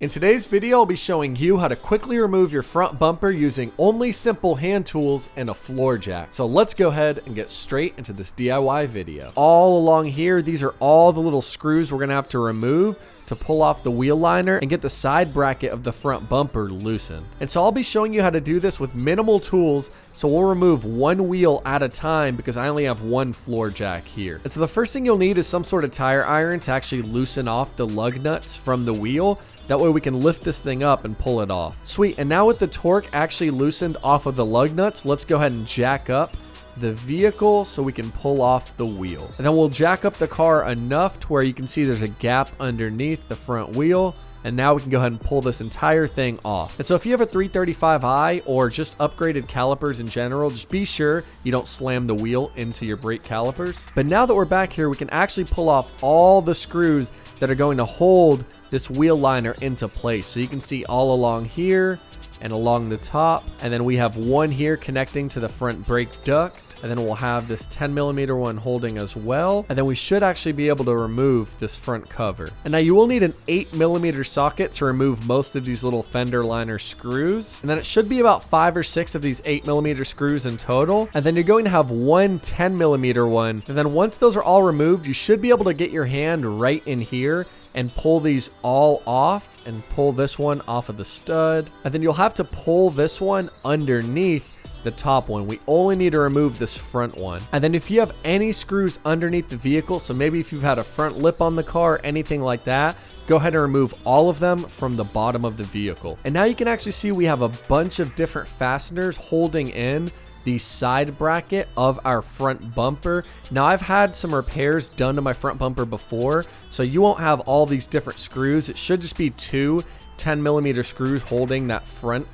In today's video, I'll be showing you how to quickly remove your front bumper using only simple hand tools and a floor jack. So let's go ahead and get straight into this DIY video. All along here, these are all the little screws we're gonna have to remove to pull off the wheel liner and get the side bracket of the front bumper loosened. And so I'll be showing you how to do this with minimal tools, so we'll remove one wheel at a time because I only have one floor jack here. And so the first thing you'll need is some sort of tire iron to actually loosen off the lug nuts from the wheel. That way we can lift this thing up and pull it off. Sweet, and now with the torque actually loosened off of the lug nuts, let's go ahead and jack up the vehicle so we can pull off the wheel. And then we'll jack up the car enough to where you can see there's a gap underneath the front wheel. And now we can go ahead and pull this entire thing off. And so if you have a 335i or just upgraded calipers in general, just be sure you don't slam the wheel into your brake calipers. But now that we're back here, we can actually pull off all the screws that are going to hold this wheel liner into place. So you can see all along here and along the top. And then we have one here connecting to the front brake duct. And then we'll have this 10mm one holding as well. And then we should actually be able to remove this front cover. And now you will need an 8mm socket to remove most of these little fender liner screws. And then it should be about 5 or 6 of these 8mm screws in total. And then you're going to have one 10mm one. And then once those are all removed, you should be able to get your hand right in here and pull these all off and pull this one off of the stud. And then you'll have to pull this one underneath the top one. We only need to remove this front one. And then if you have any screws underneath the vehicle, so maybe if you've had a front lip on the car, anything like that, go ahead and remove all of them from the bottom of the vehicle. And now you can actually see we have a bunch of different fasteners holding in the side bracket of our front bumper. Now I've had some repairs done to my front bumper before, so you won't have all these different screws. It should just be two 10mm screws holding that front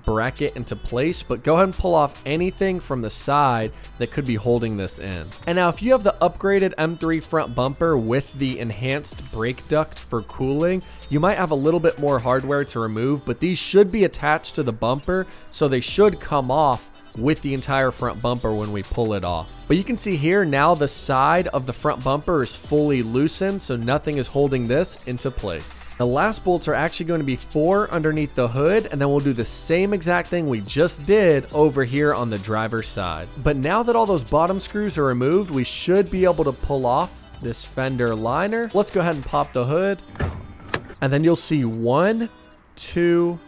bracket into place, but go ahead and pull off anything from the side that could be holding this in. And now if you have the upgraded M3 front bumper with the enhanced brake duct for cooling, you might have a little bit more hardware to remove, but these should be attached to the bumper, so they should come off with the entire front bumper when we pull it off. But you can see here now the side of the front bumper is fully loosened, so nothing is holding this into place. The last bolts are actually going to be 4 underneath the hood, and then we'll do the same exact thing we just did over here on the driver's side. But now that all those bottom screws are removed, we should be able to pull off this fender liner. Let's go ahead and pop the hood, and then you'll see 1, 2,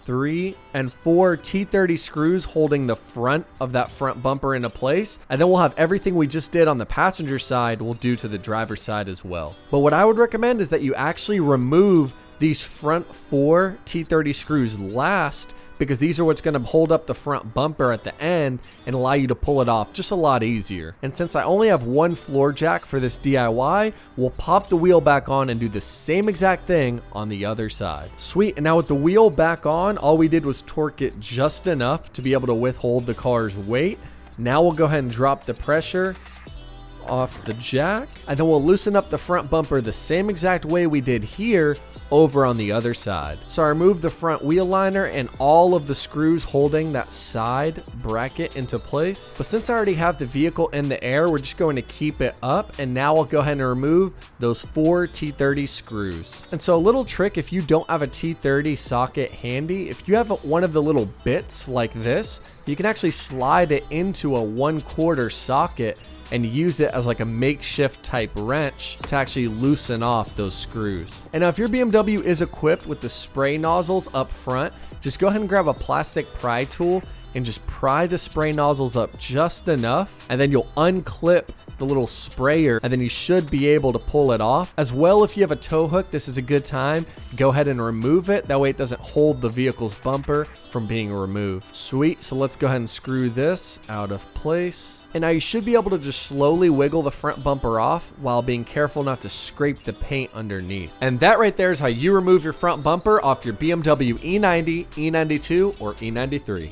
3, and 4 T30 screws holding the front of that front bumper into place. And then we'll have everything we just did on the passenger side we'll do to the driver's side as well. But what I would recommend is that you actually remove these front 4 T30 screws last, because these are what's going to hold up the front bumper at the end and allow you to pull it off just a lot easier. And since I only have one floor jack for this DIY, we'll pop the wheel back on and do the same exact thing on the other side. Sweet, and now with the wheel back on, all we did was torque it just enough to be able to withhold the car's weight. Now we'll go ahead and drop the pressure off the jack, and then we'll loosen up the front bumper the same exact way we did here over on the other side. So I removed the front wheel liner and all of the screws holding that side bracket into place. But since I already have the vehicle in the air, we're just going to keep it up. And now I'll go ahead and remove those 4 T30 screws. And so a little trick, if you don't have a T30 socket handy, if you have one of the little bits like this, you can actually slide it into a 1/4 socket and use it as like a makeshift type wrench to actually loosen off those screws. And now if your BMW is equipped with the spray nozzles up front, just go ahead and grab a plastic pry tool and just pry the spray nozzles up just enough, and then you'll unclip the little sprayer, and then you should be able to pull it off. As well, if you have a tow hook, this is a good time. Go ahead and remove it. That way it doesn't hold the vehicle's bumper from being removed. Sweet, so let's go ahead and screw this out of place. And now you should be able to just slowly wiggle the front bumper off while being careful not to scrape the paint underneath. And that right there is how you remove your front bumper off your BMW E90, E92, or E93.